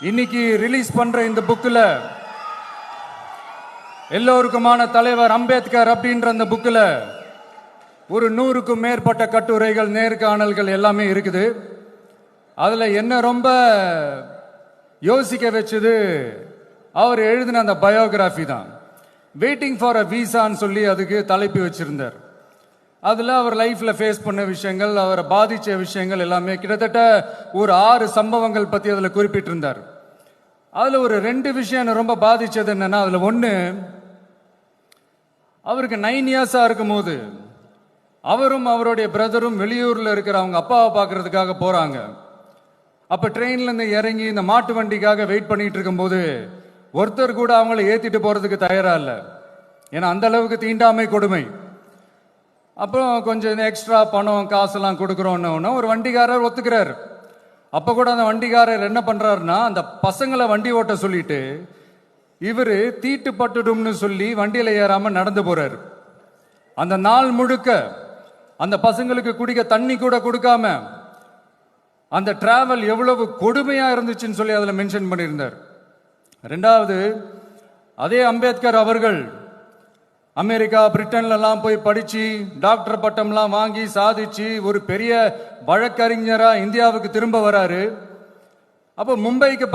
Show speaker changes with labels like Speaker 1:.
Speaker 1: இன்னைக்கு ரிலீஸ் பண்ற இந்த புக்கில் எல்லோருக்குமான தலைவர் அம்பேத்கர் அப்படின்ற அந்த புக்கில் ஒரு 100க்கும் மேற்பட்ட கட்டுரைகள், நேர்காணல்கள் எல்லாமே இருக்குது. அதுல என்ன ரொம்ப யோசிக்க வச்சது அவர் எழுதின அந்த பயோகிராஃபி தான். வெயிட்டிங் ஃபார் அ வீசான்னு சொல்லி அதுக்கு தலைப்பு வச்சிருந்தார். அதில் அவர் லைஃப்பில் ஃபேஸ் பண்ண விஷயங்கள், அவரை பாதித்த விஷயங்கள் எல்லாமே கிட்டத்தட்ட ஒரு 6 சம்பவங்கள் பற்றி அதில் குறிப்பிட்டிருந்தார். அதில் ஒரு 2 விஷயம் ரொம்ப பாதித்தது என்னன்னா, அதில் ஒன்று, அவருக்கு 9 இயர்ஸாக இருக்கும்போது அவரும் அவருடைய பிரதரும் வெளியூரில் இருக்கிற அவங்க அப்பாவை பார்க்கறதுக்காக போகிறாங்க. அப்போ ட்ரெயின்லேருந்து இறங்கி இந்த மாட்டு வண்டிக்காக வெயிட் பண்ணிட்டு இருக்கும்போது ஒருத்தர் கூட அவங்கள ஏற்றிட்டு போகிறதுக்கு தயாராக இல்லை. ஏன்னா அந்த அளவுக்கு தீண்டாமை கொடுமை. அப்புறம் கொஞ்சம் எக்ஸ்ட்ரா பணம் காசெல்லாம் கொடுக்குறோன்னு ஒரு வண்டிக்காரர் ஒத்துக்கிறார். அப்போ கூட அந்த வண்டிக்காரர் என்ன பண்ணுறாருன்னா, அந்த பசங்களை வண்டி ஓட்ட சொல்லிட்டு இவர் தீட்டுப்பட்டுடும்னு சொல்லி வண்டியில் ஏறாமல் நடந்து போகிறார். அந்த நாள் முழுக்க அந்த பசங்களுக்கு குடிக்க தண்ணி கூட கொடுக்காம அந்த டிராவல் எவ்வளவு கொடுமையா இருந்துச்சுன்னு சொல்லி அதில் மென்ஷன் பண்ணியிருந்தார். 2வது, அதே அம்பேத்கர் அவர்கள் அமெரிக்கா, பிரிட்டன்லாம் போய் படிச்சு டாக்டர் பட்டம்லாம் வாங்கி சாதிச்சு ஒரு பெரிய வழக்கறிஞரா இந்தியாவுக்கு திரும்ப வராரு. அப்போ மும்பைக்கு